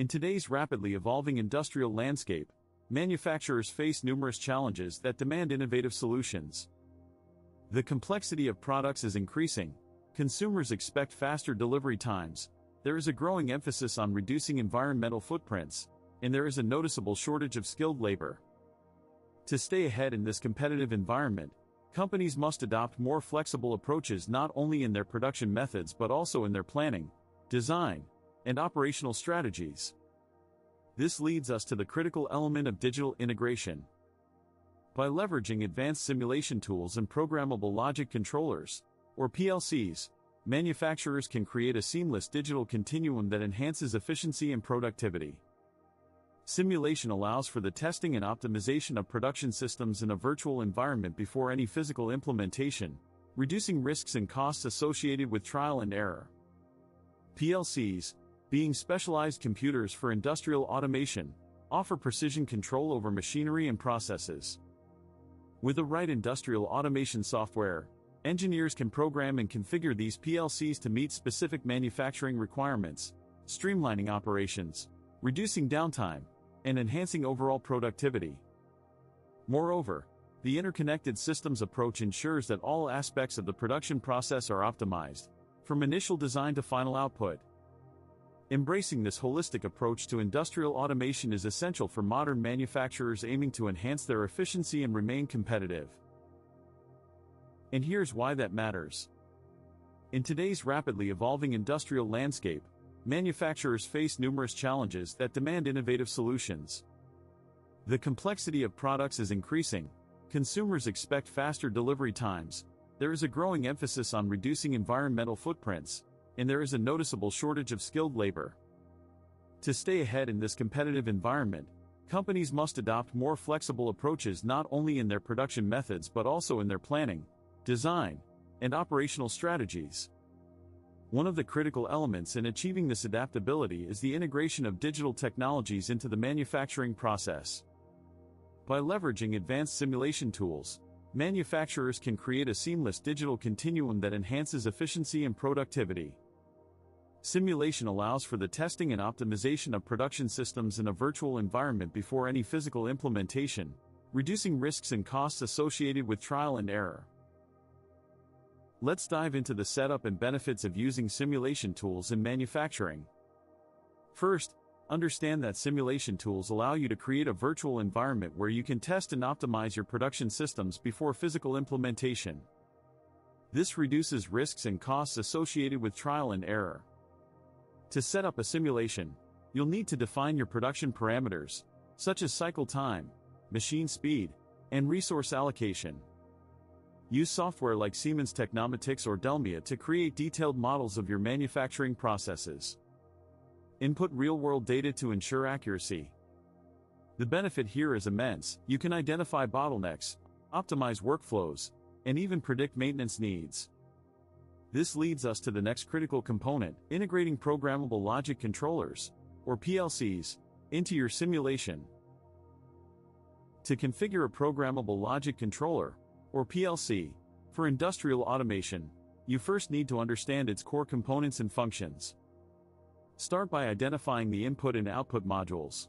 In today's rapidly evolving industrial landscape, manufacturers face numerous challenges that demand innovative solutions. The complexity of products is increasing, consumers expect faster delivery times, there is a growing emphasis on reducing environmental footprints, and there is a noticeable shortage of skilled labor. To stay ahead in this competitive environment, companies must adopt more flexible approaches not only in their production methods but also in their planning, design, and operational strategies. This leads us to the critical element of digital integration. By leveraging advanced simulation tools and programmable logic controllers, or PLCs, manufacturers can create a seamless digital continuum that enhances efficiency and productivity. Simulation allows for the testing and optimization of production systems in a virtual environment before any physical implementation, reducing risks and costs associated with trial and error. PLCs, being specialized computers for industrial automation, offer precision control over machinery and processes. With the right industrial automation software, engineers can program and configure these PLCs to meet specific manufacturing requirements, streamlining operations, reducing downtime, and enhancing overall productivity. Moreover, the interconnected systems approach ensures that all aspects of the production process are optimized, from initial design to final output. Embracing this holistic approach to industrial automation is essential for modern manufacturers aiming to enhance their efficiency and remain competitive. And here's why that matters. In today's rapidly evolving industrial landscape, manufacturers face numerous challenges that demand innovative solutions. The complexity of products is increasing, consumers expect faster delivery times, there is a growing emphasis on reducing environmental footprints, and there is a noticeable shortage of skilled labor. To stay ahead in this competitive environment, companies must adopt more flexible approaches not only in their production methods but also in their planning, design, and operational strategies. One of the critical elements in achieving this adaptability is the integration of digital technologies into the manufacturing process. By leveraging advanced simulation tools, manufacturers can create a seamless digital continuum that enhances efficiency and productivity. Simulation allows for the testing and optimization of production systems in a virtual environment before any physical implementation, reducing risks and costs associated with trial and error. Let's dive into the setup and benefits of using simulation tools in manufacturing. First, understand that simulation tools allow you to create a virtual environment where you can test and optimize your production systems before physical implementation. This reduces risks and costs associated with trial and error. To set up a simulation, you'll need to define your production parameters, such as cycle time, machine speed, and resource allocation. Use software like Siemens Technomatics or Delmia to create detailed models of your manufacturing processes. Input real-world data to ensure accuracy. The benefit here is immense. You can identify bottlenecks, optimize workflows, and even predict maintenance needs. This leads us to the next critical component, integrating programmable logic controllers, or PLCs, into your simulation. To configure a programmable logic controller, or PLC, for industrial automation, you first need to understand its core components and functions. Start by identifying the input and output modules.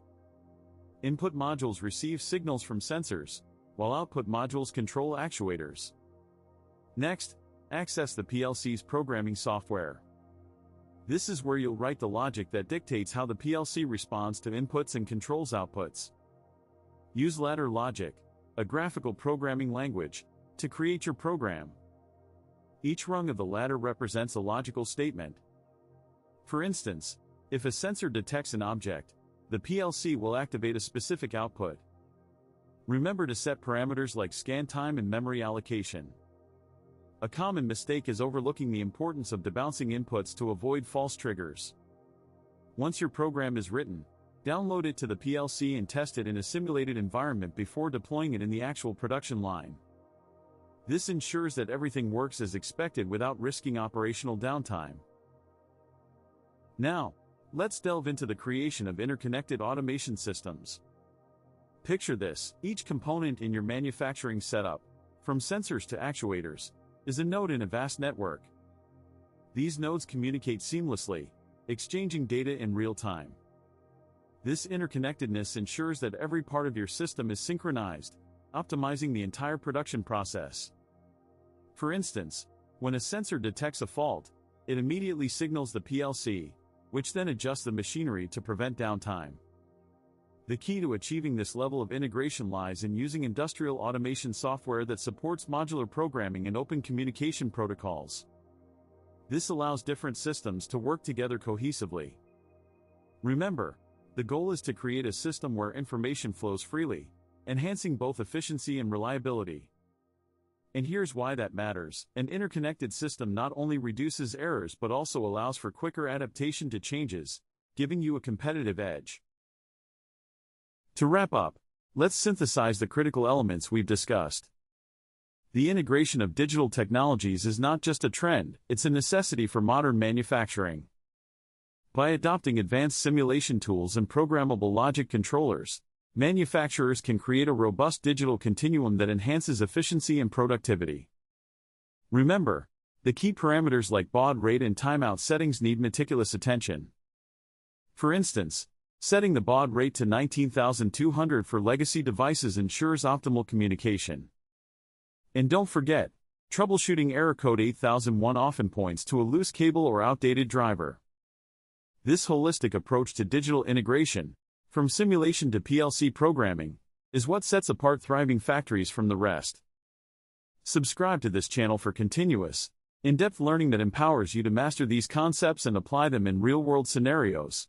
Input modules receive signals from sensors, while output modules control actuators. Next, access the PLC's programming software. This is where you'll write the logic that dictates how the PLC responds to inputs and controls outputs. Use ladder logic, a graphical programming language, to create your program. Each rung of the ladder represents a logical statement. For instance, if a sensor detects an object, the PLC will activate a specific output. Remember to set parameters like scan time and memory allocation. A common mistake is overlooking the importance of debouncing inputs to avoid false triggers. Once your program is written, download it to the PLC and test it in a simulated environment before deploying it in the actual production line. This ensures that everything works as expected without risking operational downtime. Now, let's delve into the creation of interconnected automation systems. Picture this: each component in your manufacturing setup, from sensors to actuators, is a node in a vast network. These nodes communicate seamlessly, exchanging data in real time. This interconnectedness ensures that every part of your system is synchronized, optimizing the entire production process. For instance, when a sensor detects a fault, it immediately signals the PLC, which then adjusts the machinery to prevent downtime. The key to achieving this level of integration lies in using industrial automation software that supports modular programming and open communication protocols. This allows different systems to work together cohesively. Remember, the goal is to create a system where information flows freely, enhancing both efficiency and reliability. And here's why that matters: an interconnected system not only reduces errors but also allows for quicker adaptation to changes, giving you a competitive edge. To wrap up, let's synthesize the critical elements we've discussed. The integration of digital technologies is not just a trend, it's a necessity for modern manufacturing. By adopting advanced simulation tools and programmable logic controllers, manufacturers can create a robust digital continuum that enhances efficiency and productivity. Remember, the key parameters like baud rate and timeout settings need meticulous attention. For instance, setting the baud rate to 19,200 for legacy devices ensures optimal communication. And don't forget, troubleshooting error code 8001 often points to a loose cable or outdated driver. This holistic approach to digital integration, from simulation to PLC programming, is what sets apart thriving factories from the rest. Subscribe to this channel for continuous, in-depth learning that empowers you to master these concepts and apply them in real-world scenarios.